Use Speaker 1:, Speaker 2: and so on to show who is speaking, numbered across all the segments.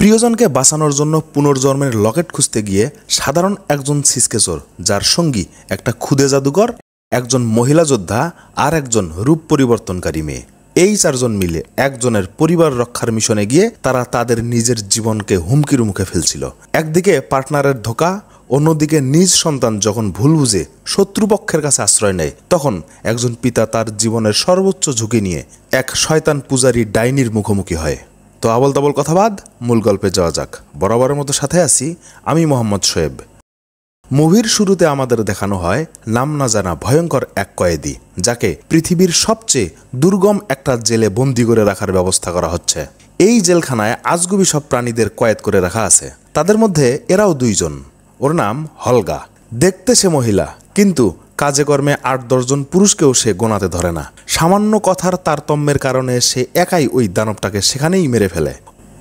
Speaker 1: প্রিয়জনকে বাঁচানোর জন্য পুনর্জন্মের লকেট খুঁজতে গিয়ে সাধারণ একজন ছিচকেচোর, যার সঙ্গী একটা ক্ষুদে জাদুকর, একজন মহিলা যোদ্ধা আর একজন রূপ পরিবর্তনকারী মেয়ে, এই চারজন মিলে একজনের পরিবার রক্ষার মিশনে গিয়ে তারা তাদের নিজের জীবনকে হুমকির মুখে ফেলছিল। একদিকে পার্টনারের ধোঁকা, অন্যদিকে নিজ সন্তান যখন ভুল বুঝে শত্রুপক্ষের কাছে আশ্রয় নেয়, তখন একজন পিতা তার জীবনের সর্বোচ্চ ঝুঁকি নিয়ে এক শয়তান পূজারী ডাইনির মুখোমুখি হয়। তো আবল তাবল কথা বাদ, মূল গল্পে যাওয়া যাক। বরাবরের মতো সাথে আছি আমি মোহাম্মদ শোয়েব। মুভির শুরুতে আমাদের দেখানো হয় নাম না জানা ভয়ঙ্কর এক কয়েদি, যাকে পৃথিবীর সবচেয়ে দুর্গম একটা জেলে বন্দি করে রাখার ব্যবস্থা করা হচ্ছে। এই জেলখানায় আজগুবি সব প্রাণীদের কয়েদ করে রাখা আছে। তাদের মধ্যে এরাও দুইজন। ওর নাম হলগা। দেখতে সে মহিলা, কিন্তু কাজে কর্মে ৮-১০ জন পুরুষকেও সে গোনাতে ধরে না। সামান্য কথার তারতম্যের কারণে সে একাই ওই দানবটাকে সেখানেই মেরে ফেলে।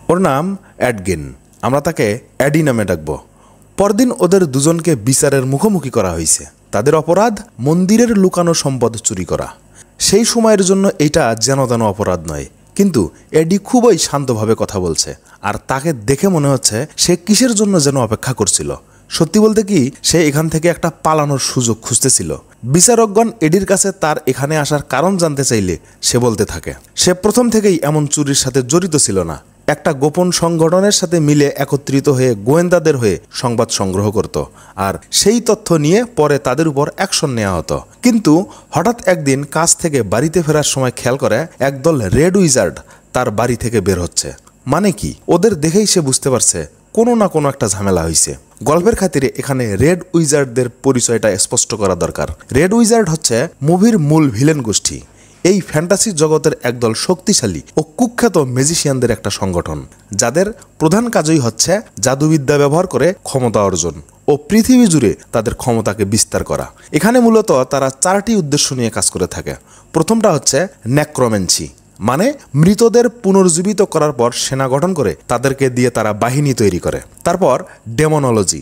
Speaker 1: ওর নাম অ্যাডগিন, আমরা তাকে অ্যাডি নামে ডাকবো। পরদিন ওদের দুজনকে বিচারের মুখোমুখি করা হয়েছে। তাদের অপরাধ মন্দিরের লুকানো সম্পদ চুরি করা। সেই সময়ের জন্য এটা যেন তেন অপরাধ নয়, কিন্তু এডি খুবই শান্তভাবে কথা বলছে, আর তাকে দেখে মনে হচ্ছে সে কিসের জন্য যেন অপেক্ষা করছিল। সত্যি বলতে কি, সে এখান থেকে একটা পালানোর সুযোগ খুঁজতেছিল। বিচারকগণ এডির কাছে তার এখানে আসার কারণ জানতে চাইলে সে বলতে থাকে সে প্রথম থেকেই এমন চুরির সাথে জড়িত ছিল না। একটা গোপন সংগঠনের সাথে মিলে একত্রিত হয়ে গোয়েন্দাদের হয়ে সংবাদ সংগ্রহ করত, আর সেই তথ্য নিয়ে পরে তাদের উপর অ্যাকশন নেওয়া হতো। কিন্তু হঠাৎ একদিন কাজ থেকে বাড়িতে ফেরার সময় খেয়াল করে একদল রেড উইজার্ড তার বাড়ি থেকে বের হচ্ছে। মানে কি, ওদের দেখেই সে বুঝতে পারছে কোনো না কোনো একটা ঝামেলা হয়েছে। গল্পের খাতিরে এখানে রেড উইজার্ডদের পরিচয়টা স্পষ্ট করা দরকার। রেড উইজার্ড হচ্ছে মুভির মূল ভিলেন গোষ্ঠী। এই ফ্যান্টাসি জগতের একদল শক্তিশালী ও কুখ্যাত ম্যাজিশিয়ানদের একটা সংগঠন, যাদের প্রধান কাজই হচ্ছে জাদুবিদ্যা ব্যবহার করে ক্ষমতা অর্জন ও পৃথিবী জুড়ে তাদের ক্ষমতাকে বিস্তার করা। এখানে মূলত তারা 4টি উদ্দেশ্য নিয়ে কাজ করে থাকে। প্রথমটা হচ্ছে নেক্রোম্যান্সি, মানে মৃতদের পুনর্জীবিত করার পর সেনা গঠন করে তাদেরকে দিয়ে তারা বাহিনী তৈরি করে। তারপর ডেমোনোলজি,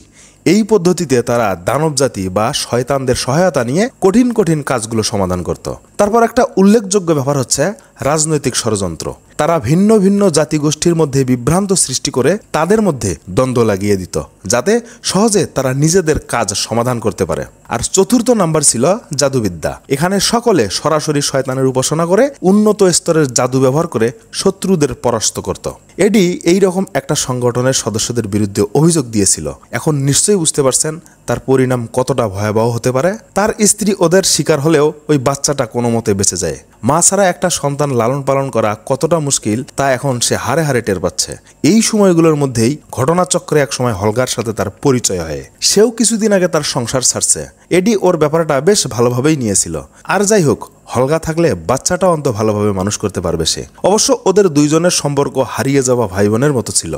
Speaker 1: এই পদ্ধতিতে তারা দানব জাতি বা শয়তানদের সহায়তা নিয়ে কঠিন কঠিন কাজগুলো সমাধান করত। তারপর একটা উল্লেখযোগ্য ব্যাপার হচ্ছে রাজনৈতিক ষড়যন্ত্র। তারা ভিন্ন ভিন্ন জাতিগোষ্ঠীর মধ্যে বিভ্রান্ত সৃষ্টি করে তাদের মধ্যে দ্বন্দ্ব লাগিয়ে দিত, যাতে সহজে তারা নিজেদের কাজ সমাধান করতে পারে। আর চতুর্থ নাম্বার ছিল জাদুবিদ্যা। এখানে সকলে সরাসরি শয়তানের উপাসনা করে উন্নত স্তরের জাদু ব্যবহার করে শত্রুদের পরাস্ত করত। এডি এইরকম একটা সংগঠনের সদস্যদের বিরুদ্ধে অভিযোগ দিয়েছিল। এখন নিশ্চয়ই বুঝতে পারছেন তার পরিণাম কতটা ভয়াবহ হতে পারে। তার স্ত্রী ওদের শিকার হলেও ওই বাচ্চাটা কোনো মতে বেঁচে যায়। মা ছাড়া একটা সন্তান লালন পালন করা কতটা মুশকিল তা এখন সে হারে হারে টের পাচ্ছে। এই সময়গুলোর মধ্যেই ঘটনাচক্রে একসময় হলগার সাথে তার পরিচয় হয়। সেও কিছুদিন আগে তার সংসার ছাড়ছে। এডি ওর ব্যাপারটা বেশ ভালোভাবেই নিয়েছিল। আর যাই হোক, হলগা থাকলে বাচ্চাটা অন্ত ভালোভাবে মানুষ করতে পারবে সে। অবশ্য ওদের দুইজনের সম্পর্ক হারিয়ে যাওয়া ভাই বোনের মতো ছিল।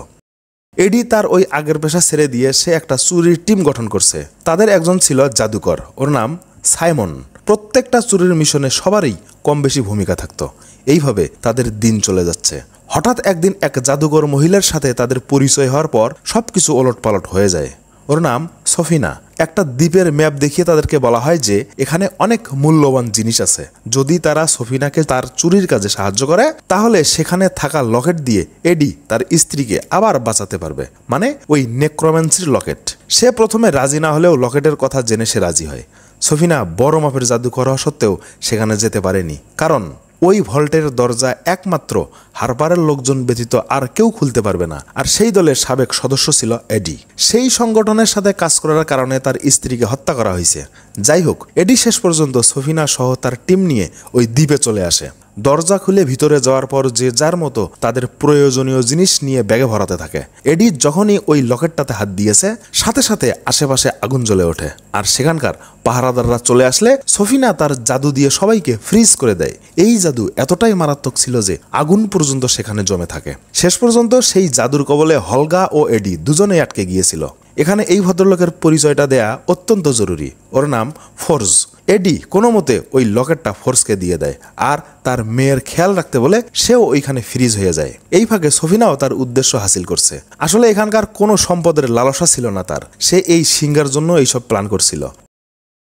Speaker 1: এডি তার ওই আগের পেশা ছেড়ে দিয়ে সে একটা চুরির টিম গঠন করছে। তাদের একজন ছিল জাদুকর, ওর নাম সাইমন। প্রত্যেকটা চুরির মিশনে সবারই কম বেশি ভূমিকা থাকতো। এইভাবে তাদের দিন চলে যাচ্ছে। হঠাৎ একদিন এক জাদুকর মহিলার সাথে তাদের পরিচয় হওয়ার পর সবকিছু ওলটপালট হয়ে যায়। ওর নাম সফিনা। একটা দ্বীপের ম্যাপ দেখিয়ে তাদেরকে বলা হয় যে এখানে অনেক মূল্যবান জিনিস আছে। যদি তারা সফিনাকে তার চুরির কাজে সাহায্য করে, তাহলে সেখানে থাকা লকেট দিয়ে এডি তার স্ত্রীকে আবার বাঁচাতে পারবে, মানে ওই নেক্রোম্যান্সির লকেট। সে প্রথমে রাজি না হলেও লকেটের কথা জেনে সে রাজি হয়। সফিনা বড় মাপের জাদুকর হওয়া সত্ত্বেও সেখানে যেতে পারেনি, কারণ ওই ভল্টের দরজা একমাত্র হারবারের লোকজন ব্যতীত আর কেউ খুলতে পারবে না। আর সেই দলের সাবেক সদস্য ছিল এডি। সেই সংগঠনের সাথে কাজ করার কারণে তার স্ত্রীকে হত্যা করা হয়েছে। যাই হোক, এডি শেষ পর্যন্ত সফিনা সহ তার টিম নিয়ে ওই দ্বীপে চলে আসে। দরজা খুলে ভিতরে যাওয়ার পর যে যার মতো তাদের প্রয়োজনীয় জিনিস নিয়ে ব্যাগে ভরাতে থাকে। এডি যখনই ওই লকেটটাতে হাত দিয়েছে, সাথে সাথে আশেপাশে আগুন জ্বলে ওঠে। আর সেখানকার পাহারাদাররা চলে আসলে সফিনা তার জাদু দিয়ে সবাইকে ফ্রিজ করে দেয়। এই জাদু এতটাই মারাত্মক ছিল যে আগুন পর্যন্ত সেখানে জমে থাকে। শেষ পর্যন্ত সেই জাদুর কবলে হলগা ও এডি দুজনেই আটকে গিয়েছিল। এখানে এই ভদ্রলোকের পরিচয়টা দেয়া অত্যন্ত জরুরি। ওর নাম ফোর্স। এডি কোনো মতে ওই লকেটটা ফোর্সকে দিয়ে দেয়, আর তার মেয়ের খেয়াল রাখতে বলে সেও ওইখানে ফ্রিজ হয়ে যায়। এই ফাঁকে সফিনাও তার উদ্দেশ্য হাসিল করছে। আসলে এখানকার কোনো সম্পদের লালসা ছিল না তার। সে এই সিংহার জন্য এইসব প্ল্যান করছিল।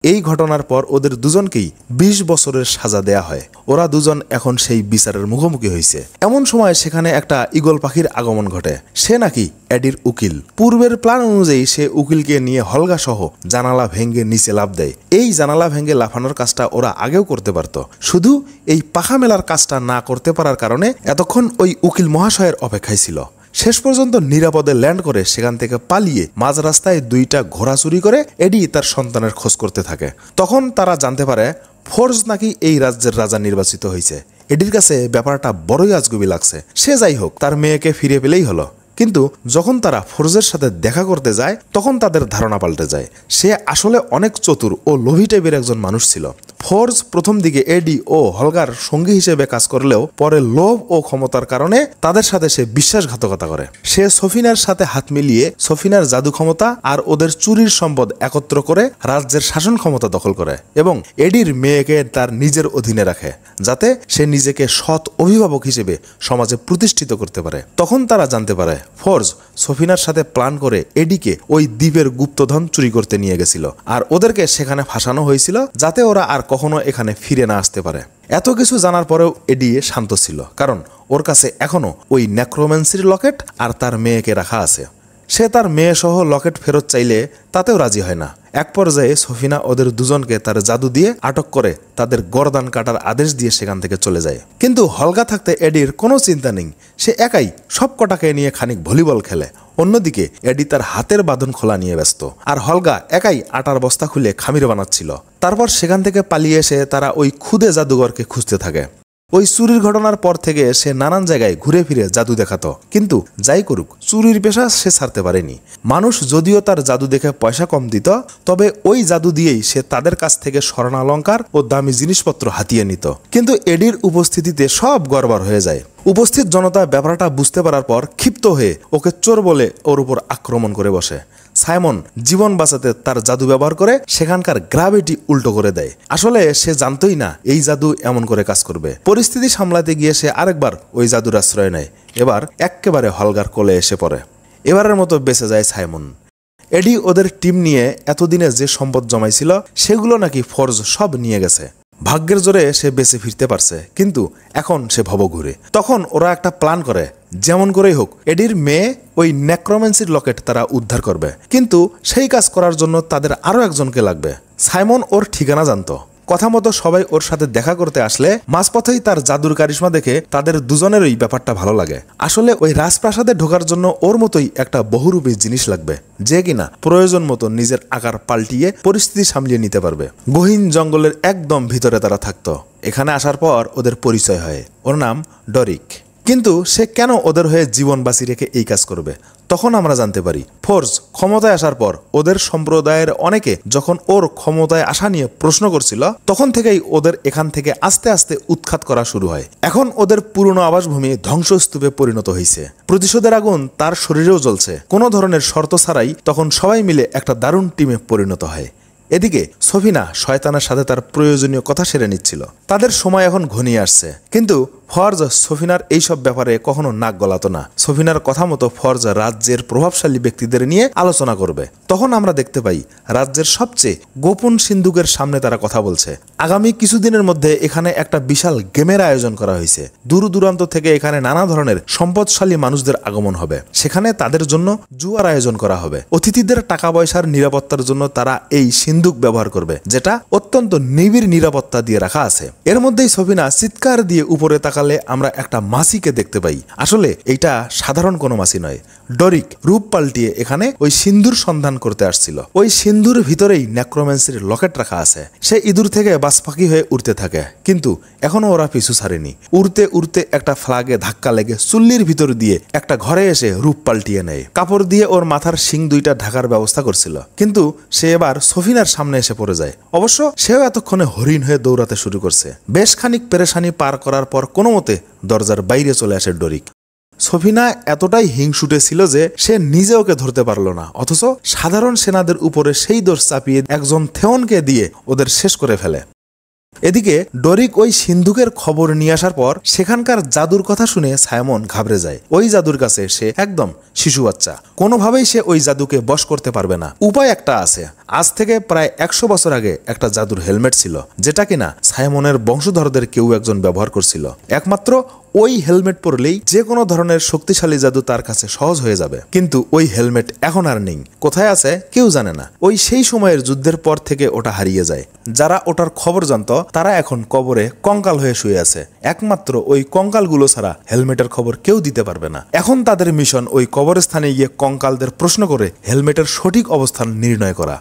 Speaker 1: এই ঘটনার পর ওদের দুজনকেই 20 বছরের সাজা দেয়া হয়। ওরা দুজন এখন সেই বিচারের মুখোমুখি হয়েছে। এমন সময় সেখানে একটা ঈগল পাখির আগমন ঘটে। সে নাকি এডির উকিল। পূর্বের প্ল্যান অনুযায়ী সে উকিলকে নিয়ে হলগা সহ জানালা ভেঙে নিচে লাফ দেয়। এই জানালা ভেঙে লাফানোর কাজটা ওরা আগেও করতে পারত, শুধু এই পাখা মেলার কাজটা না করতে পারার কারণে এতক্ষণ ওই উকিল মহাশয়ের অপেক্ষায় ছিল। শেষ পর্যন্ত নিরাপদে ল্যান্ড করে সেখান থেকে পালিয়ে মাঝ রাস্তায় 2টা ঘোড়া চুরি করে এডি তার সন্তানের খোঁজ করতে থাকে। তখন তারা জানতে পারে ফোর্জ নাকি এই রাজ্যের রাজা নির্বাচিত হয়েছে। এডির কাছে ব্যাপারটা বড়ই আজগুবি লাগছে। সে যাই হোক, তার মেয়েকে ফিরে পেলেই হলো। কিন্তু যখন তারা ফোর্জের সাথে দেখা করতে যায় তখন তাদের ধারণা পাল্টে যায়। সে আসলে অনেক চতুর ও লোভী টাইপের একজন মানুষ ছিল। ফোর্জ প্রথম দিকে এডি ও হলগার সঙ্গী হিসেবে কাজ করলেও পরে লোভ ও ক্ষমতার কারণে তাদের সাথে সে বিশ্বাসঘাতকতা করে। সে সফিনার সাথে হাত মিলিয়ে সফিনার জাদু ক্ষমতা আর ওদের চুরির সম্পদ একত্র করে রাজ্যের শাসন ক্ষমতা দখল করে এবং এডির মেয়েকে তার নিজের অধীনে রাখে, যাতে সে নিজেকে সৎ অভিভাবক হিসেবে সমাজে প্রতিষ্ঠিত করতে পারে। তখন তারা জানতে পারে ফোর্জ সফিনার সাথে প্ল্যান করে এডিকে ওই দ্বীপের গুপ্তধন চুরি করতে নিয়ে গেছিল আর ওদেরকে সেখানে ফাঁসানো হয়েছিল যাতে ওরা আর কখনো এখানে ফিরে না আসতে পারে। এত কিছু জানার পরেও এডি শান্ত ছিল, কারণ ওর কাছে এখনো ওই নেক্রোম্যান্সির লকেট আর তার মেয়েকে রাখা আছে। সে তার মেয়ে সহ লকেট ফেরত চাইলে তাতেও রাজি হয় না। এক পর্যায়ে সফিনা ওদের দুজনকে তার জাদু দিয়ে আটক করে তাদের গর্দান কাটার আদেশ দিয়ে সেখান থেকে চলে যায়। কিন্তু হলগা থাকতে এডির কোনো চিন্তা নেই। সে একাই সব কটাকে নিয়ে খানিক ভলিবল খেলে। অন্যদিকে এডি তার হাতের বাঁধন খোলা নিয়ে ব্যস্ত, আর হলগা একাই আটার বস্তা খুলে খামির বানাচ্ছিল। তারপর সেখান থেকে পালিয়ে এসে তারা ওই খুদে জাদুঘরকে খুঁজতে থাকে। ওই চুরির ঘটনার পর থেকে সে নানান জায়গায় ঘুরে ফিরে জাদু দেখাতো, কিন্তু যাই করুক চুরির পেশা সে ছাড়তে পারেনি। মানুষ যদিও তার জাদু দেখে পয়সা কম দিত, তবে ওই জাদু দিয়েই সে তাদের কাছ থেকে স্বর্ণালঙ্কার ও দামি জিনিসপত্র হাতিয়ে নিত। কিন্তু এডির উপস্থিতিতে সব গড়বড় হয়ে যায়। উপস্থিত জনতা ব্যাপারটা বুঝতে পারার পর ক্ষিপ্ত হয়ে ওকে চোর বলে ওর উপর আক্রমণ করে বসে। সাইমন জীবন বাঁচাতে তার জাদু ব্যবহার করে সেখানকার গ্র্যাভিটি উল্টো করে দেয়। আসলে সে জানতই না এই জাদু এমন করে কাজ করবে। পরিস্থিতি সামলাতে গিয়ে সে আরেকবার ওই জাদুর আশ্রয় নেয়। এবার এক্কেবারে হলগার কোলে এসে পড়ে। এবারের মতো বেঁচে যায় সাইমন। এডি ওদের টিম নিয়ে এতদিনে যে সম্পদ জমাইছিল সেগুলো নাকি ফোর্জ সব নিয়ে গেছে। ভাগ্যের জোরে সে বেঁচে ফিরতে পারছে, কিন্তু এখন সে ভবঘুরে। তখন ওরা একটা প্ল্যান করে, যেমন করেই হোক এডির মেয়ে ওই নেক্রোম্যান্সির লকেট তারা উদ্ধার করবে। কিন্তু সেই কাজ করার জন্য তাদের আরো একজনকে লাগবে। সাইমন ওর ঠিকানা জানতো। কথা মতো সবাই ওর সাথে দেখা করতে আসলে মাঝপথেই তার জাদুর কারিশমা দেখে তাদের দুজনেরই ব্যাপারটা ভালো লাগে। আসলে ওই রাজপ্রাসাদে ঢোকার জন্য ওর মতোই একটা বহুরূপী জিনিস লাগবে, যে কিনা প্রয়োজন মতো নিজের আকার পাল্টিয়ে পরিস্থিতি সামলিয়ে নিতে পারবে। গহীন জঙ্গলের একদম ভিতরে তারা থাকতো। এখানে আসার পর ওদের পরিচয় হয়। ওর নাম ডরিক। কিন্তু সে কেন ওদের হয়ে জীবন বাঁচি রেখে এই কাজ করবে? তখন আমরা জানতে পারি ফোর্জ ক্ষমতায় আসার পর ওদের সম্প্রদায়ের অনেকে যখন ওর ক্ষমতায় আসা নিয়ে প্রশ্ন করছিল, তখন থেকেই ওদের এখান থেকে আস্তে আস্তে উৎখাত করা শুরু হয়। এখন ওদের পুরনো আবাসভূমি ধ্বংসস্তূপে পরিণত হয়েছে। প্রতিশোধের আগুন তার শরীরেও জ্বলছে। কোনো ধরনের শর্ত ছাড়াই তখন সবাই মিলে একটা দারুণ টিমে পরিণত হয়। এদিকে সফিনা শয়তানের সাথে তার প্রয়োজনীয় কথা সেরে নিচ্ছিল। তাদের সময় এখন ঘনিয়ে আসছে, কিন্তু ফর্জ সফিনার এইসব ব্যাপারে কখনো নাক গলাতো না। সফিনার কথা মতো ফর্জ রাজ্যের প্রভাবশালী ব্যক্তিদের নিয়ে আলোচনা করবে। তখন আমরা দেখতে পাই রাজ্যের সবচেয়ে গোপন সিন্ধুকের সামনে তারা কথা বলছে। আগামী কিছুদিনের মধ্যে এখানে একটা বিশাল গেমের আয়োজন করা হয়েছে। দূর দূরান্ত থেকে এখানে নানা ধরনের সম্পদশালী মানুষদের আগমন হবে। সেখানে তাদের জন্য জুয়ার আয়োজন করা হবে। অতিথিদের টাকা পয়সার নিরাপত্তার জন্য তারা এই সিন্ধুক ব্যবহার করবে, যেটা অত্যন্ত নিবিড় নিরাপত্তা দিয়ে রাখা আছে। এর মধ্যেই সফিনা চিৎকার দিয়ে উপরে তাকালে আমরা একটা মাছিকে দেখতে পাই। আসলে এইটা সাধারণ কোনো মাছি নয়। ডরিক রূপ পাল্টিয়ে এখানে ওই সিন্ধুর সন্ধান করতে আসছিল। ওই সিন্ধুর ভিতরেই নেক্রোম্যান্সির লকেট রাখা আছে। সে ইঁদুর থেকে বাজপাখি হয়ে উড়তে থাকে, কিন্তু এখনো ওরা পিছু ছাড়েনি। উড়তে উড়তে একটা ফ্লাগে ধাক্কা লেগে চুল্লির ভিতর দিয়ে একটা ঘরে এসে রূপ পাল্টিয়ে নেয়। কাপড় দিয়ে ওর মাথার শিং দুইটা ঢাকার ব্যবস্থা করছিল, কিন্তু সে এবার সফিনার সামনে এসে পড়ে যায়। অবশ্য সেও এতক্ষণে হরিণ হয়ে দৌড়াতে শুরু করছে। বেশ খানিক পেরেশানি পার করার পর কোনো মতে দরজার বাইরে চলে আসে ডরিক। সফিনা এতটাই হিংসুটে ছিল যে সে নিজে ওকে ধরতে পারল না, অথচ সাধারণ সেনাদের উপরে সেই দোষ চাপিয়ে একজন থেওনকে দিয়ে ওদের শেষ করে ফেলে। এদিকে ডরিক ওই সিন্ধুকের খবর নিয়ে আসার পর সেখানকার জাদুর কথা শুনে সাইমন ঘাবড়ে যায়। ওই জাদুর কাছে সে একদম শিশু বাচ্চা, কোনোভাবেই সে ওই জাদুকে বশ করতে পারবে না। উপায় একটা আছে। আজ থেকে প্রায় 100 বছর আগে একটা জাদুর হেলমেট ছিল, যেটা কিনা সাইমনের বংশধরদের কেউ একজন ব্যবহার করছিল। একমাত্র ওই হেলমেট পরলেই যে কোনো ধরনের শক্তিশালী জাদু তার কাছে সহজ হয়ে যাবে। কিন্তু ওই হেলমেট এখন আর নেই, কোথায় আছে কেউ জানে না। ওই সেই সময়ের যুদ্ধের পর থেকে ওটা হারিয়ে যায়। যারা ওটার খবর জানতো তারা এখন কবরে কঙ্কাল হয়ে শুয়ে আছে। একমাত্র ওই কঙ্কালগুলো ছাড়া হেলমেটের খবর কেউ দিতে পারবে না। এখন তাদের মিশন ওই কবরস্থানে গিয়ে কঙ্কালদের প্রশ্ন করে হেলমেটের সঠিক অবস্থান নির্ণয় করা।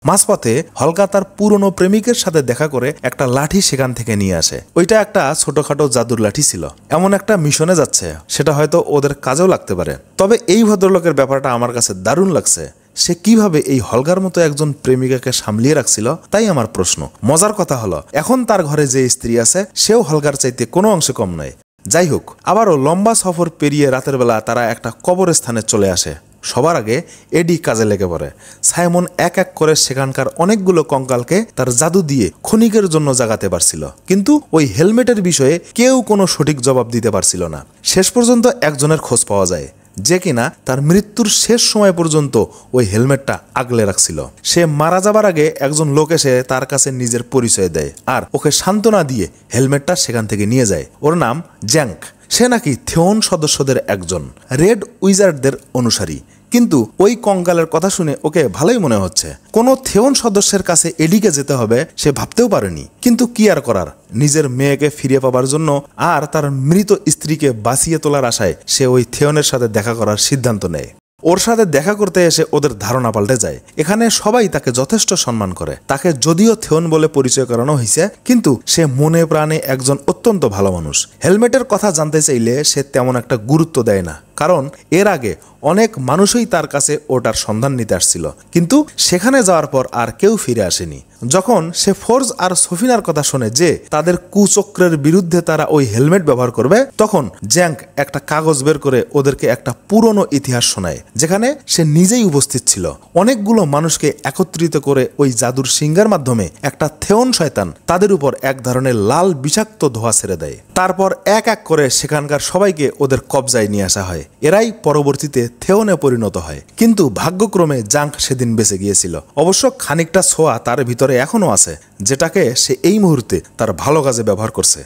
Speaker 1: মাঝপথে হলকা তার পুরনো প্রেমিকের সাথে দেখা করে একটা লাঠি সেখান থেকে নিয়ে আসে। ওইটা একটা ছোটখাটো জাদুর লাঠি ছিল। এমন একটা মিশনে যাচ্ছে, সেটা হয়তো ওদের কাজেও লাগতে পারে। তবে এই ভদ্রলোকের ব্যাপারটা আমার কাছে দারুণ লাগছে। সে কিভাবে এই হলগার মতো একজন প্রেমিকাকে সামলিয়ে রাখছিল তাই আমার প্রশ্ন। মজার কথা হলো এখন তার ঘরে যে স্ত্রী আছে সেও হলগার চাইতে কোনো অংশে কম নয়। যাই হোক, আবারও লম্বা সফর পেরিয়ে রাতের বেলা তারা একটা কবরস্থানে চলে আসে। সবার আগে এডি কাজে লেগে পড়ে। সাইমন এক এক করে সেখানকার অনেকগুলো কঙ্কালকে তার জাদু দিয়ে ক্ষণিকের জন্য জাগাতে পারছিল, কিন্তু ওই হেলমেটের বিষয়ে কেউ কোনো সঠিক জবাব দিতে পারছিল না। শেষ পর্যন্ত একজনের খোঁজ পাওয়া যায়, যে কিনা তার মৃত্যুর শেষ সময় পর্যন্ত ওই হেলমেটটা আগলে রাখছিল। সে মারা যাবার আগে একজন লোক এসে তার কাছে নিজের পরিচয় দেয় আর ওকে সান্ত্বনা দিয়ে হেলমেটটা সেখান থেকে নিয়ে যায়। ওর নাম জ্যাঙ্ক। সে নাকি থেওন সদস্যদের একজন, রেড উইজার্ডদের অনুসারী। কিন্তু ওই কঙ্কালের কথা শুনে ওকে ভালোই মনে হচ্ছে। কোনো থেওন সদস্যের কাছে এডিকে যেতে হবে সে ভাবতেও পারেনি। কিন্তু কি আর করার, নিজের মেয়েকে ফিরে পাবার জন্য আর তার মৃত স্ত্রীকে বাঁচিয়ে তোলার আশায় সে ওই থেওনের সাথে দেখা করার সিদ্ধান্ত নেয়। ওর সাথে দেখা করতে এসে ওদের ধারণা পাল্টে যায়। এখানে সবাই তাকে যথেষ্ট সম্মান করে। তাকে যদিও থেওন বলে পরিচয় করানো হয়েছে, কিন্তু সে মনে প্রাণে একজন অত্যন্ত ভালো মানুষ। হেলমেটের কথা জানতে চাইলে সে তেমন একটা গুরুত্ব দেয় না, কারণ এর আগে অনেক মানুষই তার কাছে ওটার সন্ধান নিতে আসছিল, কিন্তু সেখানে যাওয়ার পর আর কেউ ফিরে আসেনি। যখন সে ফোর্জ আর সফিনার কথা শোনে যে তাদের কুচক্রের বিরুদ্ধে তারা ওই হেলমেট ব্যবহার করবে, তখন জ্যাঙ্ক একটা কাগজ বের করে ওদেরকে একটা পুরনো ইতিহাস শোনায়, যেখানে সে নিজেই উপস্থিত ছিল। অনেকগুলো মানুষকে একত্রিত করে ওই জাদুর সিঙ্গার মাধ্যমে একটা থেওন শয়তান তাদের উপর এক ধরনের লাল বিষাক্ত ধোঁয়া ছেড়ে দেয়। তারপর এক এক করে সেখানকার সবাইকে ওদের কবজায় নিয়ে আসা হয়। এরাই পরবর্তীতে থেওনে পরিণত হয়। কিন্তু ভাগ্যক্রমে জাঙ্ক সেদিন বেঁচে গিয়েছিল। অবশ্য খানিকটা ছোঁয়া তার ভিতরে এখনো আছে, যেটাকে সে এই মুহূর্তে তার ভালো কাজে ব্যবহার করছে।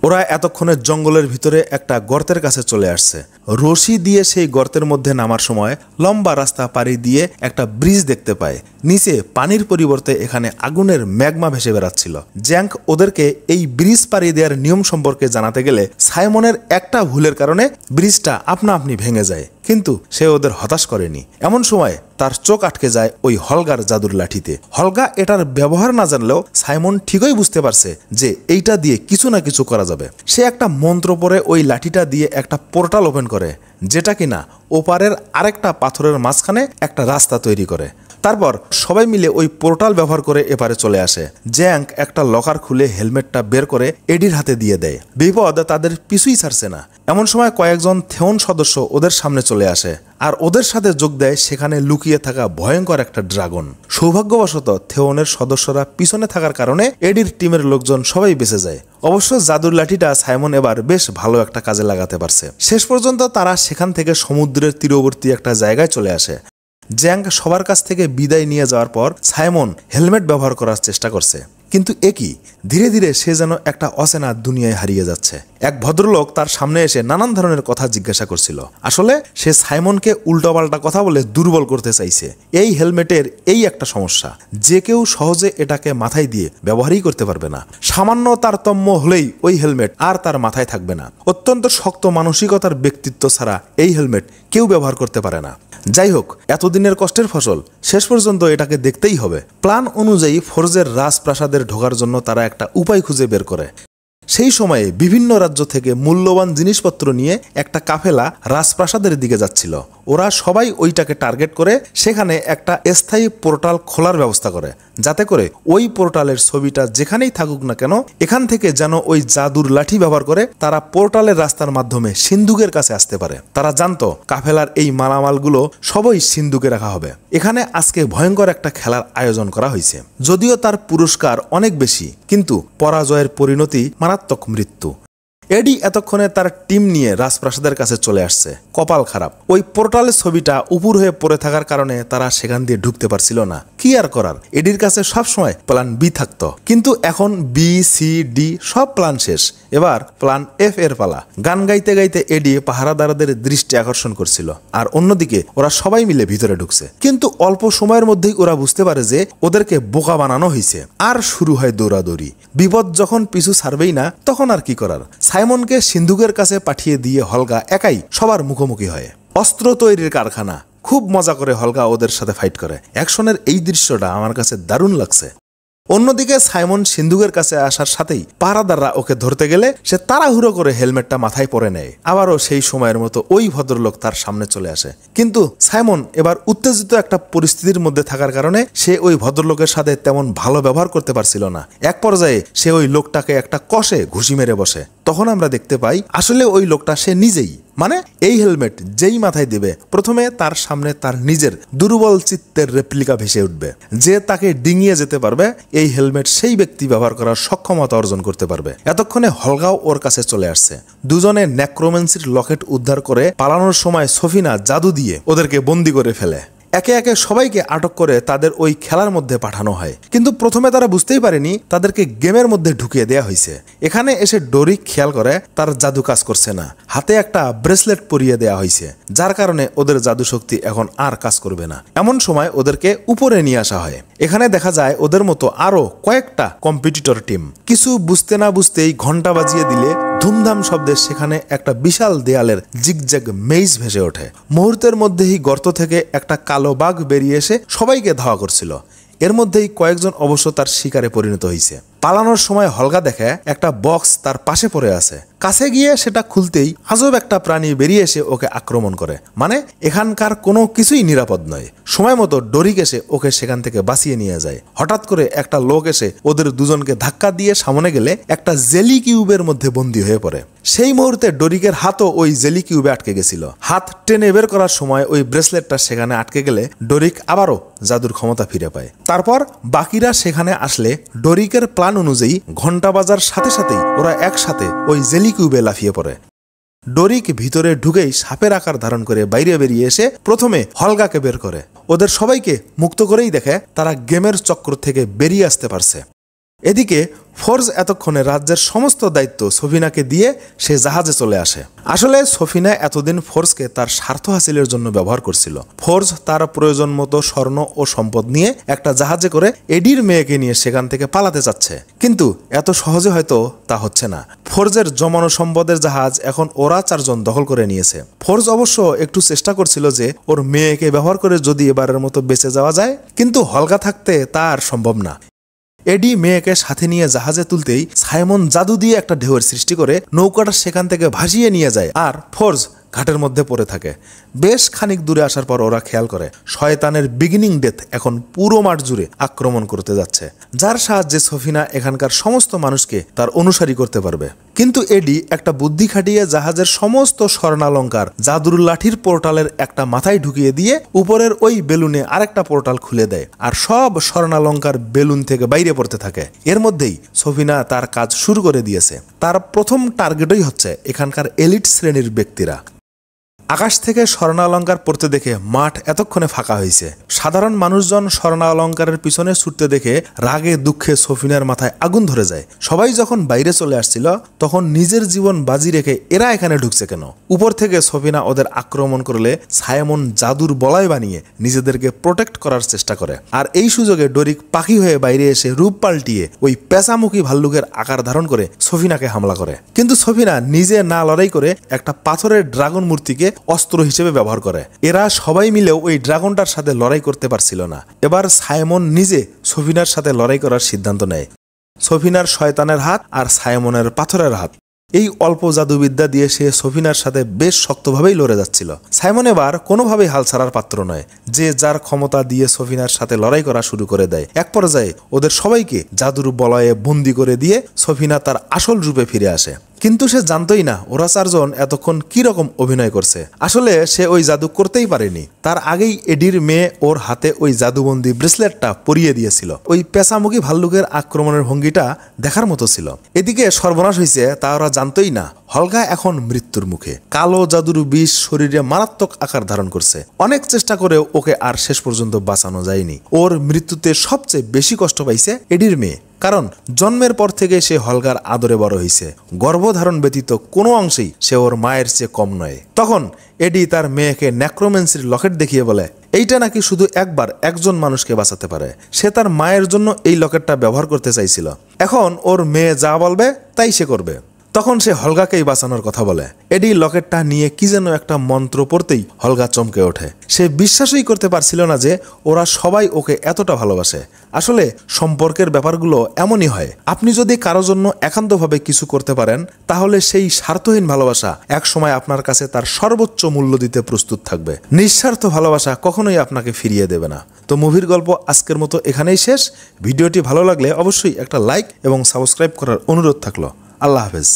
Speaker 1: ওরা এতক্ষণে জঙ্গলের ভিতরে একটা গর্তের কাছে চলে আসছে। রশি দিয়ে সেই গর্তের মধ্যে নামার সময় লম্বা রাস্তা পাড়ি দিয়ে একটা ব্রিজ দেখতে পায়। নিচে পানির পরিবর্তে এখানে আগুনের ম্যাগমা ভেসে বেড়াচ্ছিল। জ্যাঙ্ক ওদেরকে এই ব্রিজ পাড়ি দেওয়ার নিয়ম সম্পর্কে জানাতে গেলে সাইমনের একটা ভুলের কারণে ব্রিজটা আপনা আপনি ভেঙে যায়, কিন্তু সে ওদের হতাশ করেনি। এমন সময় তার চোখ আটকে যায় ওই হলগার জাদুর লাঠিতে। হলগা এটার ব্যবহার না জানলেও সাইমন ঠিকই বুঝতে পারছে যে এইটা দিয়ে কিছু না কিছু করা যাবে। সে একটা মন্ত্র পড়ে ওই লাঠিটা দিয়ে একটা পোর্টাল ওপেন করে, যেটা কিনা ওপারের আরেকটা পাথরের মাঝখানে একটা রাস্তা তৈরি করে। তারপর সবাই মিলে ওই পোর্টাল ব্যবহার করে এপারে চলে আসে। জ্যাঙ্ক একটা লকার খুলে হেলমেটটা বের করে এডির হাতে দিয়ে দেয়। বিপদ তাদের পিছুই ছাড়ছে না। এমন সময় কয়েকজন থেওন সদস্য ওদের সামনে চলে আসে আর ওদের সাথে যোগ দেয় সেখানে লুকিয়ে থাকা ভয়ঙ্কর একটা ড্রাগন। সৌভাগ্যবশত থেওনের সদস্যরা পিছনে থাকার কারণে এডির টিমের লোকজন সবাই বেঁচে যায়। অবশ্য জাদুর লাঠিটা সাইমন এবার বেশ ভালো একটা কাজে লাগাতে পারছে। শেষ পর্যন্ত তারা সেখান থেকে সমুদ্রের তীরবর্তী একটা জায়গায় চলে আসে। জ্যাঙ্ক সবার কাছ থেকে বিদায় নিয়ে যাওয়ার পর সাইমন হেলমেট ব্যবহার করার চেষ্টা করছে, কিন্তু একই ধীরে ধীরে সে যেন একটা অচেনা দুনিয়ায় হারিয়ে যাচ্ছে। এক ভদ্রলোক তার সামনে এসে নানান ধরনের কথা জিজ্ঞাসা করছিল। আসলে সে সাইমনকে উল্টোপাল্টা কথা বলে দুর্বল করতে চাইছে। এই হেলমেটের এই একটা সমস্যা, যে কেউ সহজে এটাকে মাথায় দিয়ে ব্যবহারই করতে পারবে না। সামান্য তারতম্য হলেই ওই হেলমেট আর তার মাথায় থাকবে না। অত্যন্ত শক্ত মানসিকতার ব্যক্তিত্ব ছাড়া এই হেলমেট কেউ ব্যবহার করতে পারে না। যাই হোক, এতদিনের কষ্টের ফসল, শেষ পর্যন্ত এটাকে দেখতেই হবে। প্ল্যান অনুযায়ী ফোর্জের রাজপ্রাসাদের ঢোকার জন্য তারা একটা উপায় খুঁজে বের করে। সেই সময়ে বিভিন্ন রাজ্য থেকে মূল্যবান জিনিসপত্র নিয়ে একটা কাফেলা রাজপ্রাসাদের দিকে যাচ্ছিল। ওরা সবাই ওইটাকে টার্গেট করে সেখানে একটা স্থায়ী পোর্টাল খোলার ব্যবস্থা করে, যাতে করে ওই পোর্টালের ছবিটা যেখানেই থাকুক না কেন এখান থেকে যেন ওই জাদুর লাঠি ব্যবহার করে তারা পোর্টালের রাস্তার মাধ্যমে সিন্ধুকের কাছে আসতে পারে। তারা জানতো কাফেলার এই মালামালগুলো সবই সিন্ধুকে রাখা হবে। এখানে আজকে ভয়ঙ্কর একটা খেলার আয়োজন করা হয়েছে। যদিও তার পুরস্কার অনেক বেশি, কিন্তু পরাজয়ের পরিণতি মারাত্মক মৃত্যু। এডি এতক্ষণে তার টিম নিয়ে রাজপ্রাসাদের কাছে চলে আসছে। কপাল খারাপ, ওই পোর্টালের ছবিটা উপর হয়ে পড়ে থাকার কারণে তারা সেখান দিয়ে ঢুকতে পারছিল না। কি আর করার, এডির কাছে সবসময় প্ল্যান বি থাকতো। কিন্তু এখন বি, সি, ডি সব প্ল্যান শেষ। এবার প্ল্যান এফ এর পালা। গান গাইতে গাইতে এডি পাহারাদারদের দৃষ্টি আকর্ষণ করছিল, আর অন্যদিকে ওরা সবাই মিলে ভিতরে ঢুকছে। কিন্তু অল্প সময়ের মধ্যেই ওরা বুঝতে পারে যে ওদেরকে বোকা বানানো হয়েছে। আর শুরু হয় দৌড়াদৌড়ি। বিপদ যখন পিছু ছাড়বেই না, তখন আর কি করার। সাইমনকে সিন্ধুকের কাছে পাঠিয়ে দিয়ে হলগা একাই সবার মুখোমুখি হয়। অস্ত্র তৈরির কারখানা। খুব মজা করে হলগা ওদের সাথে ফাইট করে। অ্যাকশনের এই দৃশ্যটা আমার কাছে দারুণ লাগছে। অন্যদিকে সাইমন সিন্ধুকের কাছে আসার সাথেই পাহারাদাররা ওকে ধরতে গেলে সে তাড়াহুড়ো করে হেলমেটটা মাথায় পরে নেয়। আবারও সেই সময়ের মতো ওই ভদ্রলোক তার সামনে চলে আসে। কিন্তু সাইমন এবার উত্তেজিত একটা পরিস্থিতির মধ্যে থাকার কারণে সে ওই ভদ্রলোকের সাথে তেমন ভালো ব্যবহার করতে পারছিল না। এক পর্যায়ে সে ওই লোকটাকে একটা কষে ঘুষি মেরে বসে। তখন আমরা দেখতে পাই আসলে ওই লোকটা সে নিজেই। মানে এই হেলমেট যেই মাথায় দিবে, প্রথমে তার সামনে তার নিজের দুর্বল চিত্তের রেপ্লিকা ভেসে উঠবে। যে তাকে ডিঙিয়ে যেতে পারবে, এই হেলমেট সেই ব্যক্তি ব্যবহার করার সক্ষমতা অর্জন করতে পারবে। এতক্ষণে হলগাও ওর কাছে চলে আসছে। দুজনে নেক্রোম্যান্সির লকেট উদ্ধার করে পালানোর সময় সফিনা জাদু দিয়ে ওদেরকে বন্দি করে ফেলে। একে একে সবাইকে আটক করে তাদের ওই খেলার মধ্যে পাঠানো হয়। কিন্তু প্রথমে তারা বুঝতেই পারেনি তাদেরকে গেমের মধ্যে ঢুকিয়ে দেওয়া হয়েছে। এখানে এসে ডরিক খেয়াল করে তার জাদু কাজ করছে না। হাতে একটা ব্রেসলেট পরিয়ে দেওয়া হয়েছে, যার কারণে ওদের জাদু শক্তি এখন আর কাজ করবে না। এমন সময় ওদেরকে উপরে নিয়ে আসা হয়। এখানে দেখা যায় ওদের মতো আরো কয়েকটা কম্পিটিটর টিম। কিছু বুঝতে না বুঝতেই ঘন্টা বাজিয়ে দিলে ধুমধাম শব্দে সেখানে একটা বিশাল দেয়ালের জিগজ্যাগ মেইজ ভেসে ওঠে। মুহূর্তের মধ্যেই গর্ত থেকে একটা কালো বাঘ বেরিয়ে এসে সবাইকে ধাওয়া করছিল। এর মধ্যেই কয়েকজন অবশ্য তার শিকারে পরিণত হয়েছে। পালানোর সময় হলগা দেখে একটা বক্স তার পাশে পড়ে আছে। কাছে গিয়ে সেটা খুলতেই আজব একটা প্রাণী বেরিয়ে এসে ওকে আক্রমণ করে। মানে এখানকার কোনো কিছুই নিরাপদ নয়। সময় মতো ডরিক এসে ওকে সেখান থেকে বাঁচিয়ে নিয়ে যায়। হঠাৎ করে একটা লোক এসে ওদের দুজনকে ধাক্কা দিয়ে সামনে গেলে একটা জেলি কিউবের মধ্যে বন্দী হয়ে পড়ে। সেই মুহূর্তে ডরিকের হাতও ওই জেলি কিউবে আটকে গেছিল। হাত টেনে বের করার সময় ওই ব্রেসলেটটা সেখানে আটকে গেলে ডরিক আবারও জাদুর ক্ষমতা ফিরে পায়। তারপর বাকিরা সেখানে আসলে ডরিকের প্ল্যান অনুযায়ী ঘন্টা বাজার সাথে সাথেই ওরা একসাথে ওই জেলি কিউবে লাফিয়ে পড়ে। ডরিক ভিতরে ঢুকেই সাপের আকার ধারণ করে বাইরে বেরিয়ে এসে প্রথমে হলগাকে বের করে। ওদের সবাইকে মুক্ত করেই দেখে তারা গেমের চক্র থেকে বেরিয়ে আসতে পারছে। এদিকে ফোর্জ এতক্ষণে রাজ্যের সমস্ত দায়িত্ব সফিনাকে দিয়ে সে জাহাজে চলে আসে। আসলে সফিনা এতদিন ফোর্জকে তার স্বার্থ হাসিলের জন্য ব্যবহার করছিল। ফোর্জ তার প্রয়োজন মতো স্বর্ণ ও সম্পদ নিয়ে একটা জাহাজে করে এডির মেয়েকে নিয়ে সেখান থেকে পালাতে চাচ্ছে, কিন্তু এত সহজে হয়তো তা হচ্ছে না। ফোর্জের জমানো সম্পদের জাহাজ এখন ওরা চারজন দখল করে নিয়েছে। ফোর্জ অবশ্য একটু চেষ্টা করছিল যে ওর মেয়েকে ব্যবহার করে যদি এবারের মতো বেঁচে যাওয়া যায়, কিন্তু হলগা থাকতে তা আর সম্ভব না। এডি মেয়েকে সাথে নিয়ে জাহাজে তুলতেই সাইমন জাদু দিয়ে একটা ঢেউয়ের সৃষ্টি করে নৌকাটা সেখান থেকে ভাসিয়ে নিয়ে যায়, আর ফোর্জ ঘাটের মধ্যে পড়ে থাকে। বেশ খানিক দূরে আসার পর ওরা খেয়াল করে শয়তানের বিগিনিং ডেথ এখন পুরো মাঠ জুড়ে আক্রমণ করতে যাচ্ছে, যার সাহায্যে সফিনা এখানকার সমস্ত মানুষকে তার অনুসারী করতে পারবে। কিন্তু এডি একটা বুদ্ধি খাটিয়ে জাহাজের সমস্ত স্বর্ণালঙ্কার জাদুর লাঠির পোর্টালের একটা মাথায় ঢুকিয়ে দিয়ে উপরের ওই বেলুনে আরেকটা পোর্টাল খুলে দেয়, আর সব স্বর্ণালঙ্কার বেলুন থেকে বাইরে পড়তে থাকে। এর মধ্যেই সফিনা তার কাজ শুরু করে দিয়েছে। তার প্রথম টার্গেটই হচ্ছে এখানকার এলিট শ্রেণীর ব্যক্তিরা। আকাশ থেকে স্বর্ণালঙ্কার পড়তে দেখে মাঠ এতক্ষণে ফাঁকা হয়েছে। সাধারণ মানুষজন স্বর্ণালঙ্কারের পিছনে ছুটতে দেখে রাগে দুঃখে সফিনার মাথায় আগুন ধরে যায়। সবাই যখন বাইরে চলে আসছিল তখন নিজের জীবন বাজি রেখে এরা এখানে ঢুকছে কেন? উপর থেকে সফিনা ওদের আক্রমণ করলে সাইমন জাদুর বলয় বানিয়ে নিজেদেরকে প্রোটেক্ট করার চেষ্টা করে, আর এই সুযোগে ডরিক পাখি হয়ে বাইরে এসে রূপ পাল্টিয়ে ওই পেঁচামুখী ভাল্লুকের আকার ধারণ করে সফিনাকে হামলা করে। কিন্তু সফিনা নিজে না লড়াই করে একটা পাথরের ড্রাগন মূর্তিকে অস্ত্র হিসেবে ব্যবহার করে। এরা সবাই মিলেও ওই ড্রাগনটার সাথে লড়াই করতে পারছিল না। এবার সাইমন নিজে সফিনার সাথে লড়াই করার সিদ্ধান্ত নেয়। সফিনার শয়তানের হাত আর সাইমনের পাথরের হাত এই অল্প জাদুবিদ্যা দিয়ে সে সফিনার সাথে বেশ শক্তভাবেই লড়ে যাচ্ছিল। সাইমন এবার কোনোভাবেই হাল ছাড়ার পাত্র নয়, যে যার ক্ষমতা দিয়ে সফিনার সাথে লড়াই করা শুরু করে দেয়। এক পর্যায়ে ওদের সবাইকে জাদুর বলয়ে বন্দি করে দিয়ে সফিনা তার আসল রূপে ফিরে আসে। কিন্তু সে জানতই না ওরা চারজন এতক্ষণ কি রকম অভিনয় করছে। আসলে সে ওই জাদু করতেই পারেনি। তার আগেই এডির মেয়ে ওর হাতে ওই জাদুবন্দি ব্রেসলেটটা পরিয়ে দিয়েছিল। ওই পেঁচামুখী ভাল্লুকের আক্রমণের ভঙ্গিটা দেখার মতো ছিল। এদিকে সর্বনাশ হয়েছে তা ওরা জানতই না। হলগা এখন মৃত্যুর মুখে। কালো জাদুর বিষ শরীরে মারাত্মক আকার ধারণ করছে। অনেক চেষ্টা করেও ওকে আর শেষ পর্যন্ত বাঁচানো যায়নি। ওর মৃত্যুতে সবচেয়ে বেশি কষ্ট পাইছে এডির মেয়ে, কারণ জন্মের পর থেকে সে হলগার আদরে বড় হয়েছে। গর্ভধারণ ব্যতীত কোনো অংশেই সে ওর মায়ের চেয়ে কম নয়। তখন এডি তার মেয়েকে নেক্রোম্যান্সির লকেট দেখিয়ে বলে এইটা নাকি শুধু একবার একজন মানুষকে বাঁচাতে পারে। সে তার মায়ের জন্য এই লকেটটা ব্যবহার করতে চাইছিল। এখন ওর মেয়ে যা বলবে তাই সে করবে। তখন সে হলগাকেই বাঁচানোর কথা বলে। এডি লকেটটা নিয়ে কি যেন একটা মন্ত্র পড়তেই হলগা চমকে ওঠে। সে বিশ্বাসই করতে পারছিল না যে ওরা সবাই ওকে এতটা ভালোবাসে। আসলে সম্পর্কের ব্যাপারগুলো এমনই হয়। আপনি যদি কারো জন্য একান্তভাবে কিছু করতে পারেন, তাহলে সেই স্বার্থহীন ভালোবাসা একসময় আপনার কাছে তার সর্বোচ্চ মূল্য দিতে প্রস্তুত থাকবে। নিঃস্বার্থ ভালোবাসা কখনোই আপনাকে ফিরিয়ে দেবে না। তো মুভির গল্প আজকের মতো এখানেই শেষ। ভিডিওটি ভালো লাগলে অবশ্যই একটা লাইক এবং সাবস্ক্রাইব করার অনুরোধ থাকলো। আল্লাহ হাফেজ।